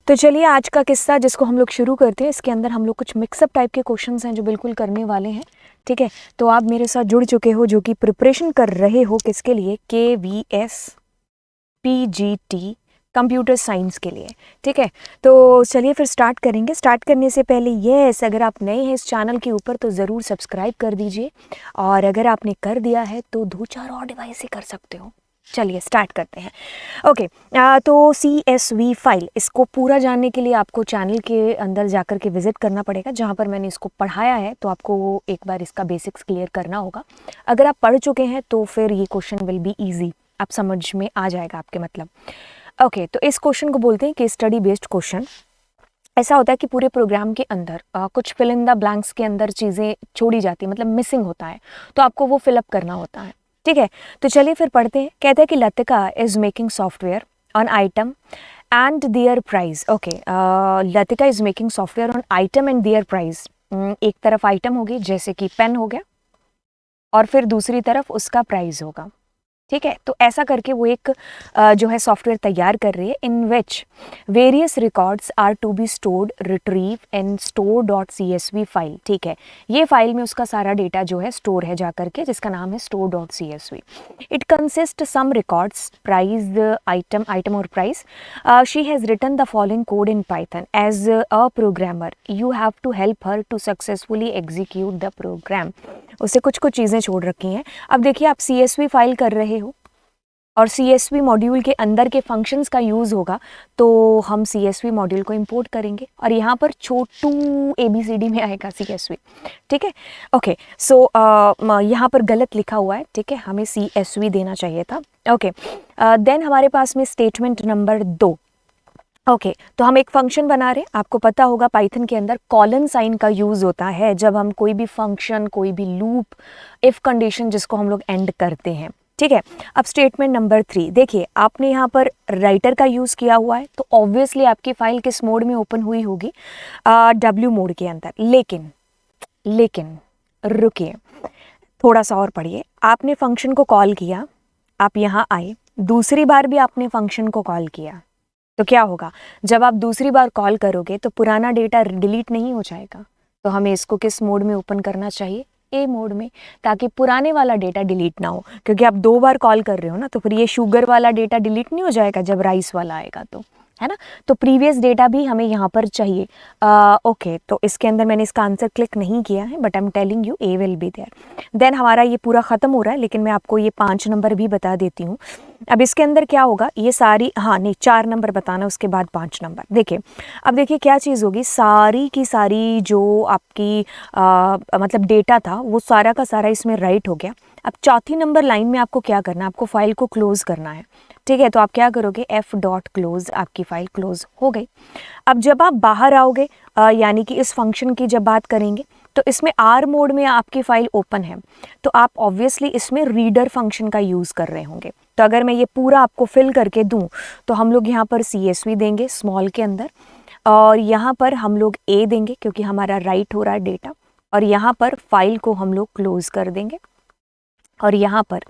तो चलिए आज का किस्सा जिसको हम लोग शुरू करते हैं, इसके अंदर हम लोग कुछ मिक्सअप टाइप के क्वेश्चंस हैं जो बिल्कुल करने वाले हैं। ठीक है, तो आप मेरे साथ जुड़ चुके हो जो कि प्रिपरेशन कर रहे हो किसके लिए, KVS PGT कंप्यूटर साइंस के लिए। ठीक है, तो चलिए फिर स्टार्ट करेंगे। स्टार्ट करने से पहले अगर आप नए हैं इस चैनल के ऊपर तो ज़रूर सब्सक्राइब कर दीजिए, और अगर आपने कर दिया है तो 2-4 और डिवाइस से कर सकते हो। चलिए स्टार्ट करते हैं। ओके, तो CSV फाइल, इसको पूरा जानने के लिए आपको चैनल के अंदर जाकर के विजिट करना पड़ेगा जहाँ पर मैंने इसको पढ़ाया है, तो आपको एक बार इसका बेसिक्स क्लियर करना होगा। अगर आप पढ़ चुके हैं तो फिर ये क्वेश्चन विल बी ईजी, आप समझ में आ जाएगा आपके मतलब। ओके, तो इस क्वेश्चन को बोलते हैं केस स्टडी बेस्ड क्वेश्चन। ऐसा होता है कि पूरे प्रोग्राम के अंदर कुछ फिल इन द ब्लैंक्स के अंदर चीज़ें छोड़ी जाती है, मतलब मिसिंग होता है, तो आपको वो फिलअप करना होता है। ठीक है, तो चलिए फिर पढ़ते हैं। कहते हैं कि Latika is making software on item and there price. Okay, Latika is making software on item and there price. एक तरफ आइटम होगी जैसे कि पेन हो गया, और फिर दूसरी तरफ उसका प्राइस होगा। ठीक है, तो ऐसा करके वो एक जो है सॉफ्टवेयर तैयार कर रही है, in which various records are to be stored retrieve in store.csv file. ठीक है, ये फाइल में उसका सारा डेटा जो है स्टोर है जा करके, जिसका नाम है store.csv। It consist some records, price, item और price. She has written the following code in Python. As a programmer you have to help her to successfully execute the program. उससे कुछ चीज़ें छोड़ रखी हैं। अब देखिए, आप CSV फाइल कर रहे हो और CSV मॉड्यूल के अंदर के फंक्शंस का यूज़ होगा, तो हम CSV मॉड्यूल को इंपोर्ट करेंगे और यहाँ पर छोटू ABCD में आएगा CSV। ठीक है, ओके, सो यहाँ पर गलत लिखा हुआ है। ठीक है, हमें CSV देना चाहिए था। ओके, देन हमारे पास में स्टेटमेंट नंबर 2। ओके, तो हम एक फंक्शन बना रहे हैं। आपको पता होगा पाइथन के अंदर कॉलन साइन का यूज़ होता है जब हम कोई भी फंक्शन, कोई भी लूप, इफ़ कंडीशन जिसको हम लोग एंड करते हैं। ठीक है, अब स्टेटमेंट नंबर 3 देखिए, आपने यहाँ पर राइटर का यूज़ किया हुआ है, तो ऑब्वियसली आपकी फाइल किस मोड में ओपन हुई होगी, W मोड के अंदर। लेकिन रुकिए, थोड़ा सा और पढ़िए। आपने फंक्शन को कॉल किया, आप यहाँ आए, दूसरी बार भी आपने फंक्शन को कॉल किया, तो क्या होगा, जब आप दूसरी बार कॉल करोगे तो पुराना डेटा डिलीट नहीं हो जाएगा। तो हमें इसको किस मोड में ओपन करना चाहिए, A मोड में, ताकि पुराने वाला डेटा डिलीट ना हो, क्योंकि आप 2 बार कॉल कर रहे हो ना, तो फिर ये शुगर वाला डेटा डिलीट नहीं हो जाएगा जब राइस वाला आएगा, तो है ना। तो प्रीवियस डेटा भी हमें यहाँ पर चाहिए। ओके, तो इसके अंदर मैंने इसका आंसर क्लिक नहीं किया है, but I am telling you A will be there. Then हमारा ये पूरा ख़त्म हो रहा है, लेकिन मैं आपको ये 5 नंबर भी बता देती हूँ। अब इसके अंदर क्या होगा, ये सारी, हाँ नहीं, 4 नंबर बताना, उसके बाद 5 नंबर। देखिए, अब देखिए क्या चीज़ होगी, सारी की सारी जो आपकी मतलब डेटा था वो सारा का सारा इसमें राइट हो गया। अब चौथी नंबर लाइन में आपको क्या करना है, आपको फाइल को क्लोज करना है। ठीक है, तो आप क्या करोगे, F.close, आपकी फाइल क्लोज हो गई। अब जब आप बाहर आओगे, यानी कि इस फंक्शन की जब बात करेंगे, तो इसमें R मोड में आपकी फाइल ओपन है, तो आप ऑब्वियसली इसमें रीडर फंक्शन का यूज़ कर रहे होंगे। तो अगर मैं ये पूरा आपको फिल करके दूं, तो हम लोग यहाँ पर CSV देंगे स्मॉल के अंदर, और यहाँ पर हम लोग A देंगे क्योंकि हमारा राइट हो रहा है डेटा, और यहाँ पर फाइल को हम लोग क्लोज कर देंगे, और यहाँ पर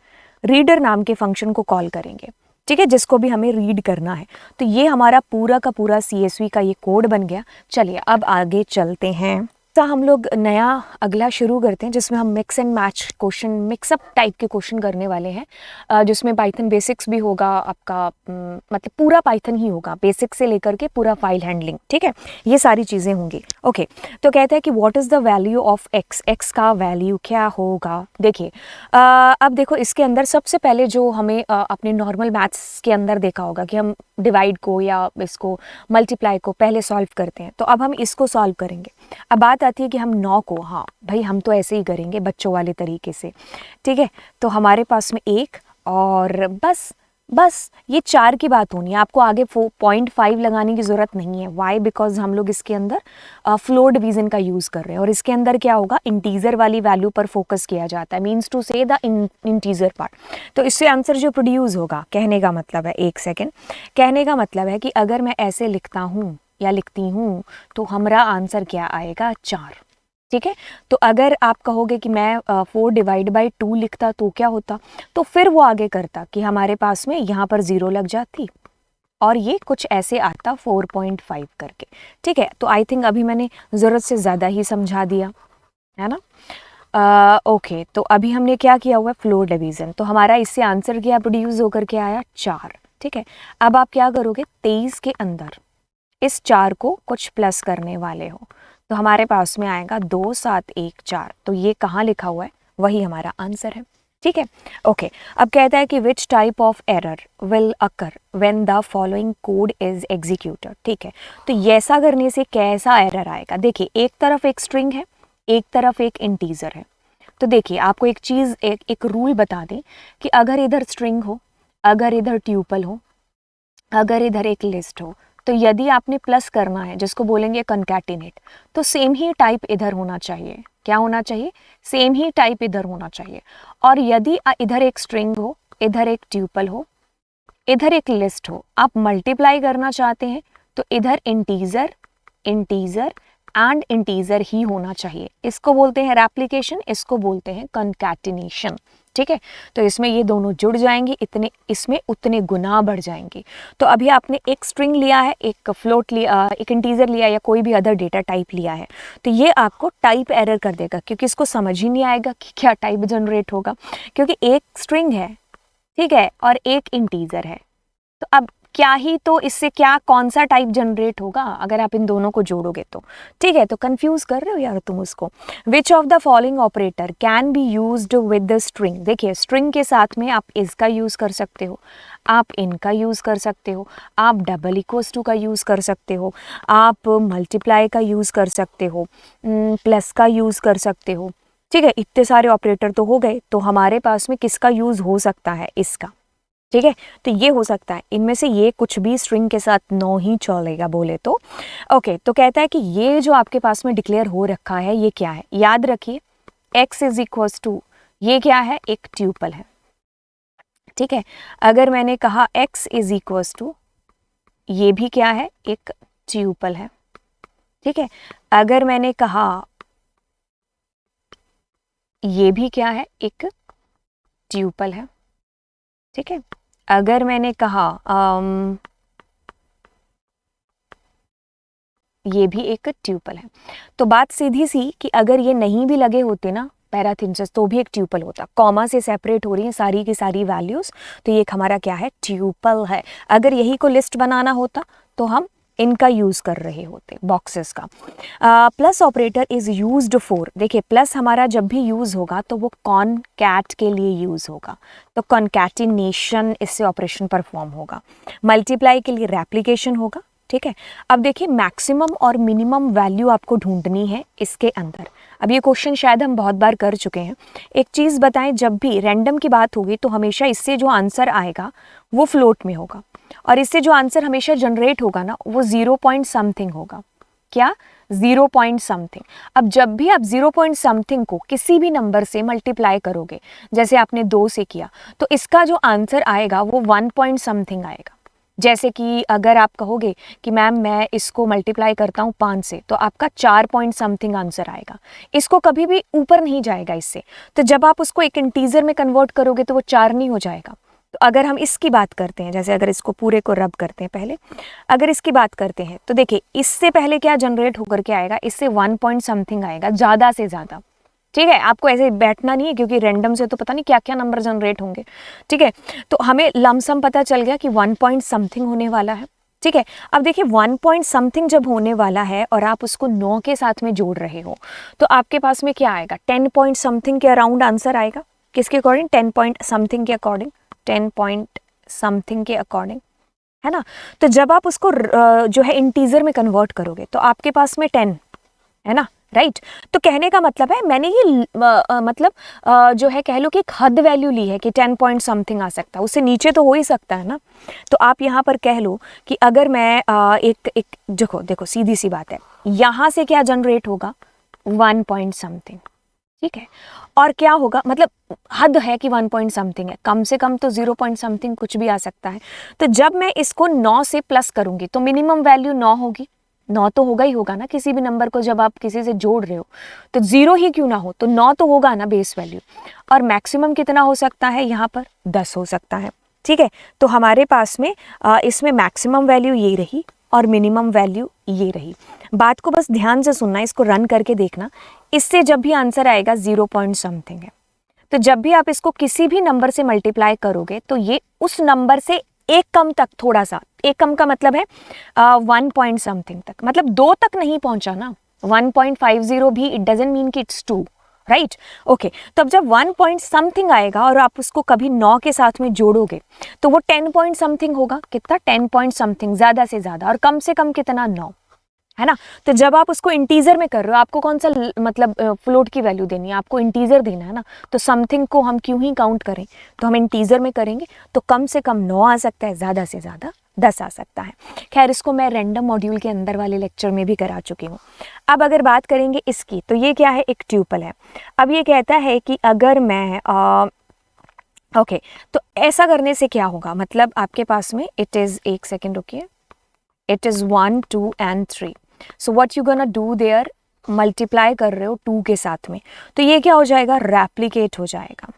रीडर नाम के फंक्शन को कॉल करेंगे। ठीक है, जिसको भी हमें रीड करना है। तो ये हमारा पूरा का पूरा CSV का ये कोड बन गया। चलिए अब आगे चलते हैं। तो हम लोग नया अगला शुरू करते हैं, जिसमें हम mix and match question, mix up type के क्वेश्चन करने वाले हैं, जिसमें पाइथन बेसिक्स भी होगा आपका, मतलब पूरा पाइथन ही होगा, बेसिक से लेकर के पूरा फाइल हैंडलिंग। ठीक है, ये सारी चीज़ें होंगी। ओके, तो कहते हैं कि what is the value of x, x का वैल्यू क्या होगा। देखिए, अब देखो इसके अंदर सबसे पहले जो हमें अपने नॉर्मल मैथ्स के अंदर देखा होगा कि हम डिवाइड को या इसको मल्टीप्लाई को पहले सॉल्व करते हैं, तो अब हम इसको सॉल्व करेंगे। अब बात आती है कि हम 9 को, हाँ भाई हम तो ऐसे ही करेंगे बच्चों वाले तरीके से। ठीक है, तो हमारे पास में 1 और बस ये 4 की बात होनी है। आपको आगे 0.5 लगाने की ज़रूरत नहीं है। वाई, बिकॉज हम लोग इसके अंदर फ्लोर डिवीज़न का यूज़ कर रहे हैं, और इसके अंदर क्या होगा, इंटीजर वाली वैल्यू पर फोकस किया जाता है, मीन्स टू से द इंटीजर पार्ट। तो इससे आंसर जो प्रोड्यूस होगा, कहने का मतलब है, एक सेकेंड, कहने का मतलब है कि अगर मैं ऐसे लिखता हूँ या लिखती हूँ, तो हमारा आंसर क्या आएगा, 4। ठीक है, तो अगर आप कहोगे कि मैं 4/2 लिखता तो क्या होता, तो फिर वो आगे करता कि हमारे पास में यहाँ पर 0 लग जाती, और ये कुछ ऐसे आता 4.5 करके, ठीक है। तो आई थिंक अभी मैंने ज़रूरत से ज़्यादा ही समझा दिया, है ना। ओके, तो अभी हमने क्या किया हुआ है, फ्लोर डिवीज़न। तो हमारा इससे आंसर क्या प्रोड्यूस होकर के आया, 4, ठीक है। अब आप क्या करोगे, 23 के अंदर इस 4 को कुछ प्लस करने वाले हो, तो हमारे पास में आएगा 2 7 1 4। तो ये कहाँ लिखा हुआ है, वही हमारा आंसर है, ठीक है। ओके, अब कहता है कि which type of error will occur when the following code is executed, ठीक है। तो ऐसा करने से कैसा एरर आएगा, देखिए एक तरफ एक स्ट्रिंग है, एक तरफ एक इंटीजर है। तो देखिए आपको एक चीज़, एक रूल बता दें कि अगर इधर स्ट्रिंग हो, अगर इधर ट्यूपल हो, अगर इधर एक लिस्ट हो, तो यदि आपने प्लस करना है जिसको बोलेंगे कंकैटिनेट, तो सेम ही टाइप इधर होना चाहिए। क्या होना चाहिए, सेम ही टाइप इधर होना चाहिए। और यदि इधर एक स्ट्रिंग हो, इधर एक ट्यूपल हो, इधर एक लिस्ट हो, आप मल्टीप्लाई करना चाहते हैं तो इधर इंटीजर इंटीजर एंड इंटीजर ही होना चाहिए। इसको बोलते हैं रेप्लिकेशन, इसको बोलते हैं कंकैटिनेशन, ठीक है। तो इसमें ये दोनों जुड़ जाएंगे, इतने इसमें उतने गुना बढ़ जाएंगे। तो अभी आपने एक स्ट्रिंग लिया है, एक फ्लोट लिया, एक इंटीजर लिया या कोई भी अदर डेटा टाइप लिया है, तो ये आपको टाइप एरर कर देगा, क्योंकि इसको समझ ही नहीं आएगा कि क्या टाइप जनरेट होगा, क्योंकि एक स्ट्रिंग है, ठीक है, और एक इंटीजर है। तो अब क्या ही, तो इससे क्या कौन सा टाइप जनरेट होगा अगर आप इन दोनों को जोड़ोगे तो, ठीक है। तो कंफ्यूज कर रहे हो यार तुम उसको। Which of the following operator can be used with the string, देखिए स्ट्रिंग के साथ में आप इसका यूज कर सकते हो, आप इनका यूज कर सकते हो, आप डबल इक्वल्स टू का यूज कर सकते हो, आप मल्टीप्लाई का यूज कर सकते हो, प्लस का यूज कर सकते हो, ठीक है। इतने सारे ऑपरेटर तो हो गए, तो हमारे पास में किसका यूज हो सकता है, इसका, ठीक है। तो ये हो सकता है, इनमें से ये कुछ भी स्ट्रिंग के साथ नो ही चलेगा बोले तो। ओके, तो कहता है कि ये जो आपके पास में डिक्लेयर हो रखा है ये क्या है, याद रखिए x इज इक्वल्स टू, ये क्या है, एक ट्यूपल है, ठीक है। अगर मैंने कहा x इज इक्वल्स टू, ये भी क्या है, एक ट्यूपल है, ठीक है। अगर मैंने कहा ये भी क्या है, एक ट्यूपल है, ठीक है। अगर मैंने कहा ये भी एक ट्यूपल है, तो बात सीधी सी कि अगर ये नहीं भी लगे होते ना पैराथिनसिस, तो भी एक ट्यूपल होता। कॉमा से सेपरेट हो रही है सारी की सारी वैल्यूज, तो ये हमारा क्या है, ट्यूपल है। अगर यही को लिस्ट बनाना होता तो हम इनका यूज कर रहे होते, बॉक्सेस का। Plus operator is used for, देखिए प्लस हमारा जब भी यूज होगा तो वो कॉनकैट के लिए यूज होगा, तो कॉनकैटिनेशन इससे ऑपरेशन परफॉर्म होगा। मल्टीप्लाई के लिए रेप्लिकेशन होगा, ठीक है। अब देखिए मैक्सिमम और मिनिमम वैल्यू आपको ढूंढनी है इसके अंदर। अब ये क्वेश्चन शायद हम बहुत बार कर चुके हैं। एक चीज़ बताएं, जब भी रैंडम की बात होगी तो हमेशा इससे जो आंसर आएगा वो फ्लोट में होगा, और इससे जो आंसर हमेशा जनरेट होगा ना वो 0 पॉइंट समथिंग होगा। क्या, 0 पॉइंट समथिंग। अब जब भी आप 0 पॉइंट समथिंग को किसी भी नंबर से मल्टीप्लाई करोगे, जैसे आपने 2 से किया, तो इसका जो आंसर आएगा वो 1 पॉइंट समथिंग आएगा। जैसे कि अगर आप कहोगे कि मैम मैं इसको मल्टीप्लाई करता हूँ 5 से, तो आपका 4 पॉइंट समथिंग आंसर आएगा। इसको कभी भी ऊपर नहीं जाएगा इससे। तो जब आप उसको एक इंटीजर में कन्वर्ट करोगे तो वो 4 नहीं हो जाएगा। तो अगर हम इसकी बात करते हैं, जैसे अगर इसको पूरे को रब करते हैं पहले, अगर इसकी बात करते हैं तो देखिए इससे पहले क्या जनरेट होकर के आएगा, इससे 1 पॉइंट समथिंग आएगा ज़्यादा से ज़्यादा, ठीक है। आपको ऐसे बैठना नहीं है क्योंकि रैंडम से तो पता नहीं क्या क्या नंबर जनरेट होंगे, ठीक है। तो हमें लमसम पता चल गया कि 1 पॉइंट समथिंग होने वाला है, ठीक है। अब देखिए 1 पॉइंट समथिंग जब होने वाला है और आप उसको 9 के साथ में जोड़ रहे हो, तो आपके पास में क्या आएगा, 10 पॉइंट समथिंग के अराउंड आंसर आएगा। किसके अकॉर्डिंग, 10 पॉइंट समथिंग के अकॉर्डिंग, 10 पॉइंट समथिंग के अकॉर्डिंग, है ना। तो जब आप उसको जो है इंटीजर में कन्वर्ट करोगे तो आपके पास में 10 है ना, राइट। तो कहने का मतलब है मैंने ये मतलब जो है कह लो कि एक हद वैल्यू ली है कि 10 पॉइंट समथिंग आ सकता है, उससे नीचे तो हो ही सकता है ना। तो आप यहाँ पर कह लो कि अगर मैं एक देखो सीधी सी बात है, यहाँ से क्या जनरेट होगा, 1 पॉइंट समथिंग, ठीक है। और क्या होगा, मतलब हद है कि 1 पॉइंट समथिंग है, कम से कम तो 0 पॉइंट समथिंग कुछ भी आ सकता है। तो जब मैं इसको 9 से प्लस करूंगी तो मिनिमम वैल्यू 9 होगी, 9 तो होगा ही होगा ना। किसी भी नंबर को जब आप किसी से जोड़ रहे हो तो 0 ही क्यों ना हो, तो 9 तो होगा ना बेस वैल्यू। और मैक्सिमम कितना हो सकता है यहाँ पर, 10 हो सकता है, ठीक है। तो हमारे पास में इसमें मैक्सिमम वैल्यू ये रही और मिनिमम वैल्यू ये रही। बात को बस ध्यान से सुनना, इसको रन करके देखना। इससे जब भी आंसर आएगा 0 पॉइंट समथिंग है, तो जब भी आप इसको किसी भी नंबर से मल्टीप्लाई करोगे तो ये उस नंबर से एक कम तक, थोड़ा सा एक कम का मतलब है 1 पॉइंट समथिंग तक, मतलब 2 तक नहीं पहुंचा ना, 1.50 भी इट डजंट मीन कि इट्स 2, राइट। ओके, तो अब जब 1 पॉइंट समथिंग आएगा और आप उसको कभी 9 के साथ में जोड़ोगे तो वो 10 पॉइंट समथिंग होगा। कितना? 10 पॉइंट समथिंग, ज़्यादा से ज़्यादा, और कम से कम कितना? 9, है ना। तो जब आप उसको इंटीजर में कर रहे हो, आपको कौन सा मतलब फ्लोट की वैल्यू देनी है, आपको इंटीजर देना है ना। तो समथिंग को हम क्यों ही काउंट करें, तो हम इंटीजर में करेंगे। तो कम से कम 9 आ सकता है, ज़्यादा से ज़्यादा 10 आ सकता है। खैर, इसको मैं रैंडम मॉड्यूल के अंदर वाले लेक्चर में भी करा चुकी हूँ। अब अगर बात करेंगे इसकी, तो ये क्या है? एक ट्यूपल है। अब ये कहता है कि अगर मैं ओके, तो ऐसा करने से क्या होगा, मतलब आपके पास में इट इज़, एक सेकेंड रुकिए, it is 1 2 and 3। So what you gonna do their, multiply कर रहे हो 2 के साथ में, तो ये क्या हो जाएगा? रेप्लिकेट हो जाएगा।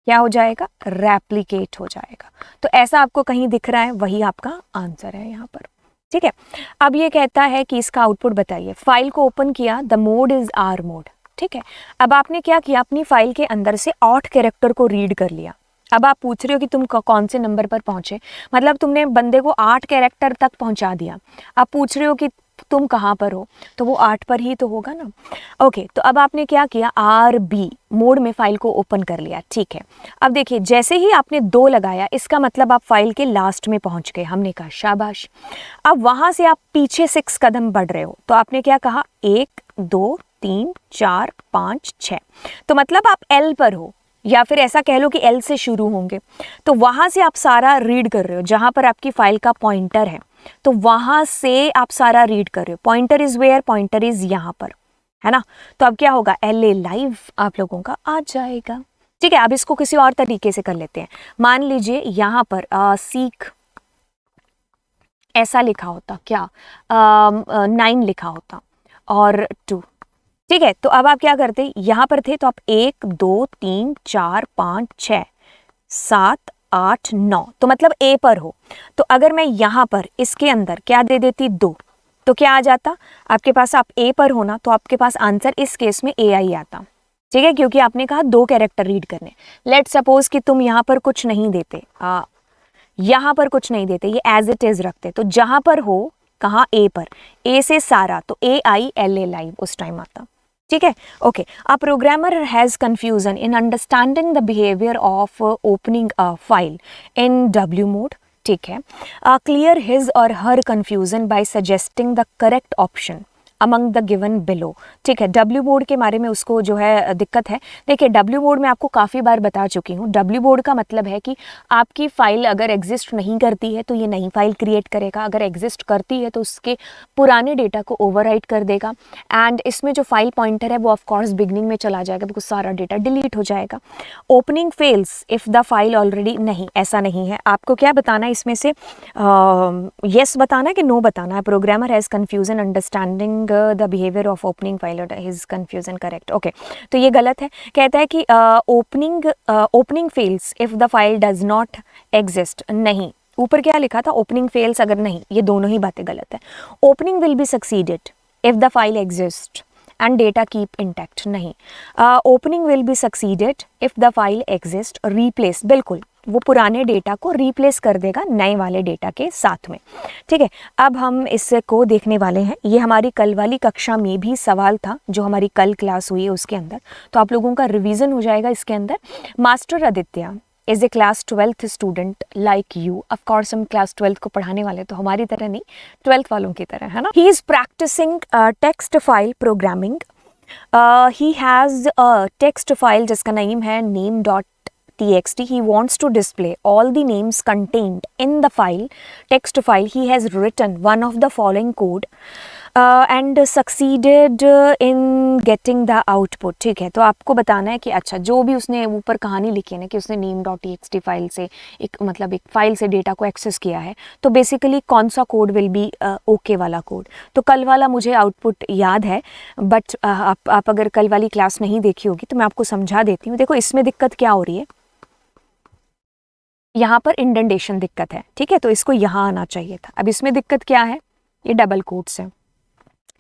क्या हो जाएगा? रेप्लिकेट हो जाएगा। तो ऐसा आपको कहीं दिख रहा है, वही आपका आंसर है यहाँ पर, ठीक है। अब ये कहता है कि इसका आउटपुट बताइए। फाइल को ओपन किया, the mode is are mode, ठीक है। अब आपने क्या किया, अपनी फाइल के अंदर से 8 कैरेक्टर को रीड कर लिया। अब आप पूछ रहे हो कि तुम कौन से नंबर पर पहुंचे, मतलब तुमने बंदे को 8 कैरेक्टर तक पहुंचा दिया। आप पूछ रहे हो कि तुम कहाँ पर हो, तो वो 8 पर ही तो होगा ना। ओके, तो अब आपने क्या किया, RB मोड में फाइल को ओपन कर लिया, ठीक है। अब देखिए, जैसे ही आपने 2 लगाया, इसका मतलब आप फाइल के लास्ट में पहुंच गए। हमने कहा शाबाश। अब वहां से आप पीछे 6 कदम बढ़ रहे हो, तो आपने क्या कहा, 1 2 3 4 5 6, तो मतलब आप L पर हो, या फिर ऐसा कह लो कि L से शुरू होंगे। तो वहां से आप सारा रीड कर रहे हो, जहां पर आपकी फाइल का पॉइंटर है, तो वहां से आप सारा रीड कर रहे हो। Pointer is where, pointer is यहाँ पर, है ना। तो अब क्या होगा, LA लाइव आप लोगों का आ जाएगा, ठीक है। अब इसको किसी और तरीके से कर लेते हैं। मान लीजिए यहाँ पर सीख ऐसा लिखा होता, क्या 9 लिखा होता और 2, ठीक है। तो अब आप क्या करते, यहाँ पर थे तो आप 1 2 3 4 5 6 7 8 9, तो मतलब A पर हो। तो अगर मैं यहाँ पर इसके अंदर क्या दे देती, 2, तो क्या आ जाता आपके पास, आप A पर हो ना, तो आपके पास आंसर इस केस में AI आता, ठीक है, क्योंकि आपने कहा 2 कैरेक्टर रीड करने। लेट सपोज कि तुम यहाँ पर कुछ नहीं देते, यहाँ पर कुछ नहीं देते, ये एज इट इज रखते, तो जहां पर हो, कहाँ, A पर, A से सारा, तो AILA लाइव उस टाइम आता, ठीक है। Okay, a programmer has confusion in understanding the behaviour of opening a file in W mode, ठीक है। क्लियर हिज और her confusion by suggesting the correct option among the given below, ठीक है। W board के बारे में उसको जो है दिक्कत है। देखिए, W बोर्ड में आपको काफ़ी बार बता चुकी हूँ। W बोर्ड का मतलब है कि आपकी फाइल अगर एग्जिस्ट नहीं करती है तो ये नई फाइल क्रिएट करेगा, अगर एग्जिस्ट करती है तो उसके पुराने डेटा को ओवरराइट कर देगा। एंड इसमें जो फाइल पॉइंटर है वो ऑफकोर्स बिगनिंग में चला जाएगा, बिकॉज सारा डेटा डिलीट हो जाएगा। Opening fails if the file already, नहीं, ऐसा नहीं है। आपको क्या बताना है इसमें से, येस बताना है कि नो बताना है। Programmer has confusion understanding the behaviour of opening file, his confusion correct, okay. तो ये गलत है। कहता है कि opening fails if the file does not exist, नहीं, ऊपर क्या लिखा था, ओपनिंग फेल्स, अगर नहीं, ये दोनों ही बातें गलत है। Opening will be succeeded if the file exist and data keep intact, नहीं। Opening will be succeeded if the file exist, replace, बिल्कुल, वो पुराने डेटा को रिप्लेस कर देगा नए वाले डेटा के साथ में, ठीक है। अब हम इसको देखने वाले हैं। ये हमारी कल वाली कक्षा में भी सवाल था, जो हमारी कल क्लास हुई है उसके अंदर, तो आप लोगों का रिवीजन हो जाएगा इसके अंदर। Master Aditya is a class 12th student like you, of course हम क्लास 12th को पढ़ाने वाले, तो हमारी तरह नहीं, 12th वालों की तरह, है ना। He is practising text file programming. He has a text file जिसका नेम है name.txt. He wants to display all the names contained in the file, text file. He has written one of the following code and succeeded in getting the output, ठीक है। तो आपको बताना है कि अच्छा, जो भी उसने ऊपर कहानी लिखी है ना कि उसने name.txt फाइल से एक फाइल से डेटा को एक्सेस किया है, तो बेसिकली कौन सा कोड विल बी ओके वाला कोड। तो कल वाला मुझे आउटपुट याद है, बट आप अगर कल वाली क्लास नहीं देखी होगी तो मैं आपको समझा देती हूँ। देखो, इसमें दिक्कत क्या हो रही है, यहाँ पर इंडेंटेशन दिक्कत है, ठीक है, तो इसको यहाँ आना चाहिए था। अब इसमें दिक्कत क्या है, ये डबल कोट्स है,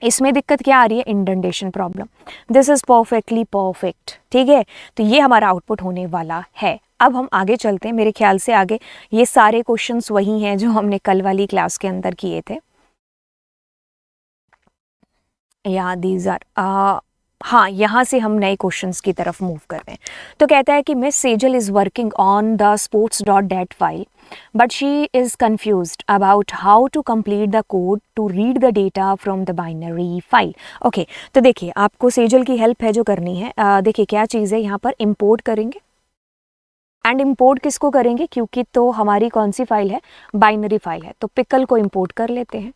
इसमें दिक्कत क्या आ रही है, indentation problem. This is perfectly perfect, ठीक है, तो ये हमारा आउटपुट होने वाला है। अब हम आगे चलते हैं, मेरे ख्याल से आगे ये सारे क्वेश्चंस वही हैं जो हमने कल वाली क्लास के अंदर किए थे। या दीज आर हाँ, यहाँ से हम नए क्वेश्चंस की तरफ मूव कर रहे हैं। तो कहता है कि miss Sejal is working on the sports.dat file but she is confused about how to complete the code to read the data from the binary file. Okay, तो देखिए आपको सेजल की हेल्प है जो करनी है। देखिए क्या चीज़ है, यहाँ पर इंपोर्ट करेंगे एंड इंपोर्ट किसको करेंगे, क्योंकि तो हमारी कौन सी फाइल है, बाइनरी फाइल है, तो पिकल को इंपोर्ट कर लेते हैं,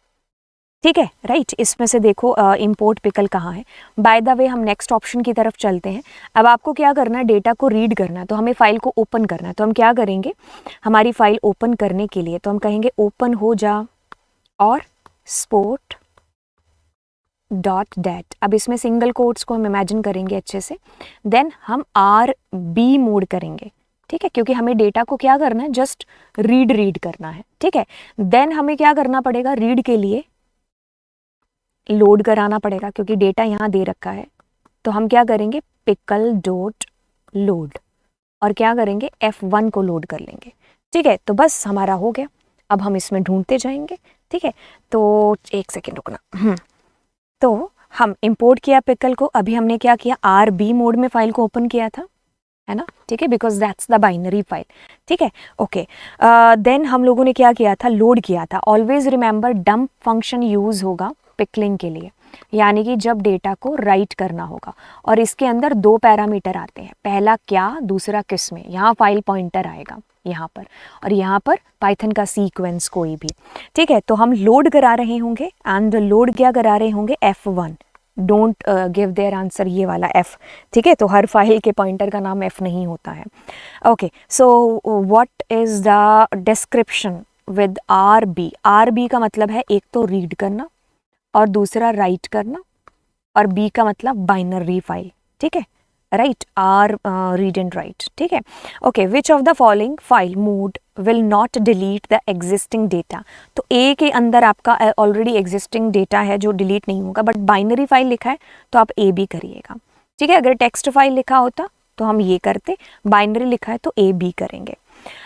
ठीक है, राइट। इसमें से देखो इंपोर्ट पिकल कहाँ है। बाय द वे हम नेक्स्ट ऑप्शन की तरफ चलते हैं। अब आपको क्या करना है, डेटा को रीड करना है, तो हमें फाइल को ओपन करना है। तो हम क्या करेंगे, हमारी फाइल ओपन करने के लिए तो हम कहेंगे ओपन हो जा और sport.dat। अब इसमें सिंगल कोट्स को हम इमेजिन करेंगे अच्छे से, देन हम RB मोड करेंगे, ठीक है, क्योंकि हमें डेटा को क्या करना है, जस्ट रीड करना है, ठीक है। देन हमें क्या करना पड़ेगा, रीड के लिए लोड कराना पड़ेगा, क्योंकि डेटा यहाँ दे रखा है। तो हम क्या करेंगे, पिकल डॉट लोड, और क्या करेंगे, F1 को लोड कर लेंगे, ठीक है। तो बस हमारा हो गया। अब हम इसमें ढूंढते जाएंगे, ठीक है। तो एक सेकेंड रुकना। तो हम इंपोर्ट किया पिकल को, अभी हमने क्या किया, RB मोड में फाइल को ओपन किया था, है ना, ठीक है, because that's the binary file, ठीक है, ओके। देन हम लोगों ने क्या किया था, लोड किया था। Always remember dump function use होगा पिकलिंग के लिए, यानी कि जब डेटा को राइट करना होगा, और इसके अंदर दो पैरामीटर आते हैं, पहला क्या, दूसरा किस में। यहाँ फाइल पॉइंटर आएगा यहाँ पर, और यहाँ पर पाइथन का सीक्वेंस कोई भी, ठीक है। तो हम लोड करा रहे होंगे, एंड लोड क्या करा रहे होंगे, F1। Don't give their answer ये वाला F, ठीक है, तो हर फाइल के पॉइंटर का नाम F नहीं होता है। Okay, so what is the description with RB। RB का मतलब है एक तो रीड करना और दूसरा राइट करना, और B का मतलब बाइनरी फाइल, ठीक है, right, R read and right, ठीक है। Okay, which of the following file mode will not delete the existing data. तो A के अंदर आपका ऑलरेडी एग्जिस्टिंग डेटा है जो डिलीट नहीं होगा, बट बाइनरी फाइल लिखा है तो आप A B करिएगा, ठीक है। अगर टेक्स्ट फाइल लिखा होता तो हम ये करते, बाइनरी लिखा है तो A B करेंगे।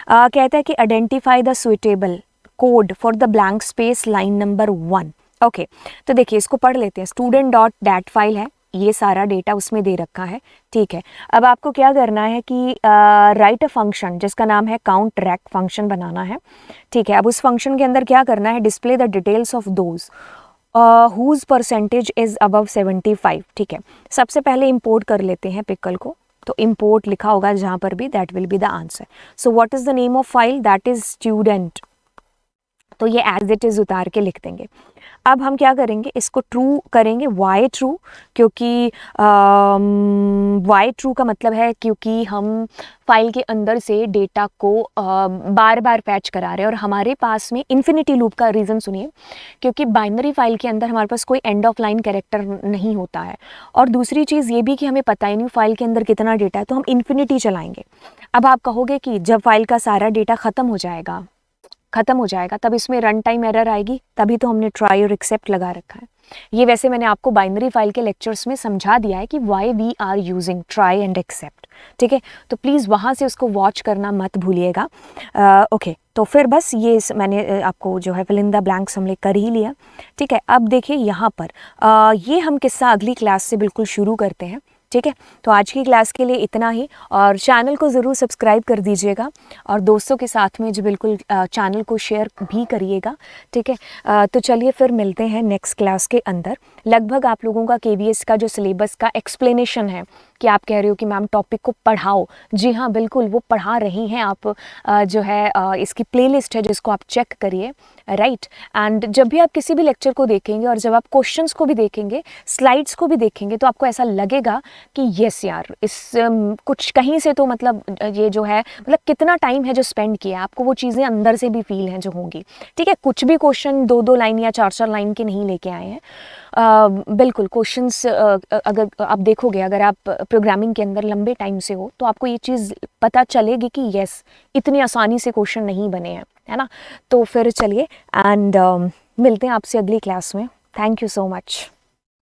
कहता है कि identify the suitable code for the blank space line number 1। Okay, तो देखिए इसको पढ़ लेते हैं। student.dat फाइल है, ये सारा डेटा उसमें दे रखा है, ठीक है। अब आपको क्या करना है कि राइट अ फंक्शन जिसका नाम है काउंट रैक फंक्शन बनाना है, ठीक है। अब उस फंक्शन के अंदर क्या करना है, display the details of those whose percentage is above 75, ठीक है। सबसे पहले इंपोर्ट कर लेते हैं पिकल को, तो इंपोर्ट लिखा होगा जहाँ पर भी, that will be the answer. So what is the name of file, that is student, तो ये एज इट इज उतार के लिख देंगे। अब हम क्या करेंगे, इसको ट्रू करेंगे, वाई ट्रू, क्योंकि वाई ट्रू का मतलब है क्योंकि हम फाइल के अंदर से डेटा को बार बार फैच करा रहे हैं, और हमारे पास में इन्फिनिटी लूप का रीज़न सुनिए, क्योंकि बाइनरी फाइल के अंदर हमारे पास कोई एंड ऑफ लाइन कैरेक्टर नहीं होता है, और दूसरी चीज़ ये भी कि हमें पता ही नहीं फाइल के अंदर कितना डेटा है, तो हम इन्फिनिटी चलाएंगे। अब आप कहोगे कि जब फाइल का सारा डेटा ख़त्म हो जाएगा तब इसमें रन टाइम एरर आएगी, तभी तो हमने ट्राई और एक्सेप्ट लगा रखा है। ये वैसे मैंने आपको बाइनरी फाइल के लेक्चर्स में समझा दिया है कि why we are using try and except, ठीक है, तो प्लीज़ वहाँ से उसको वॉच करना मत भूलिएगा। ओके, तो फिर बस ये मैंने आपको जो है फिल इन द ब्लैंक्स हमने कर ही लिया, ठीक है। अब देखिए यहाँ पर ये हम किस्सा अगली क्लास से बिल्कुल शुरू करते हैं, ठीक है। तो आज की क्लास के लिए इतना ही, और चैनल को ज़रूर सब्सक्राइब कर दीजिएगा, और दोस्तों के साथ में जो बिल्कुल चैनल को शेयर भी करिएगा, ठीक है। तो चलिए फिर मिलते हैं नेक्स्ट क्लास के अंदर। लगभग आप लोगों का KVS का जो सिलेबस का एक्सप्लेनेशन है, कि आप कह रहे हो कि मैम टॉपिक को पढ़ाओ, जी हाँ बिल्कुल वो पढ़ा रही हैं आप, जो है इसकी प्लेलिस्ट है जिसको आप चेक करिए, राइट। एंड जब भी आप किसी भी लेक्चर को देखेंगे और जब आप क्वेश्चंस को भी देखेंगे, स्लाइड्स को भी देखेंगे, तो आपको ऐसा लगेगा कि यस यार, इस कुछ कहीं से तो मतलब ये जो है, मतलब कितना टाइम है जो स्पेंड किया, आपको वो चीज़ें अंदर से भी फील हैं जो होंगी, ठीक है। कुछ भी क्वेश्चन 2-2 लाइन या 4-4 लाइन के नहीं लेके आए हैं, बिल्कुल क्वेश्चंस अगर आप देखोगे, अगर आप प्रोग्रामिंग के अंदर लंबे टाइम से हो तो आपको ये चीज़ पता चलेगी कि यस इतनी आसानी से क्वेश्चन नहीं बने हैं, है ना। तो फिर चलिए एंड मिलते हैं आपसे अगली क्लास में। Thank you so much.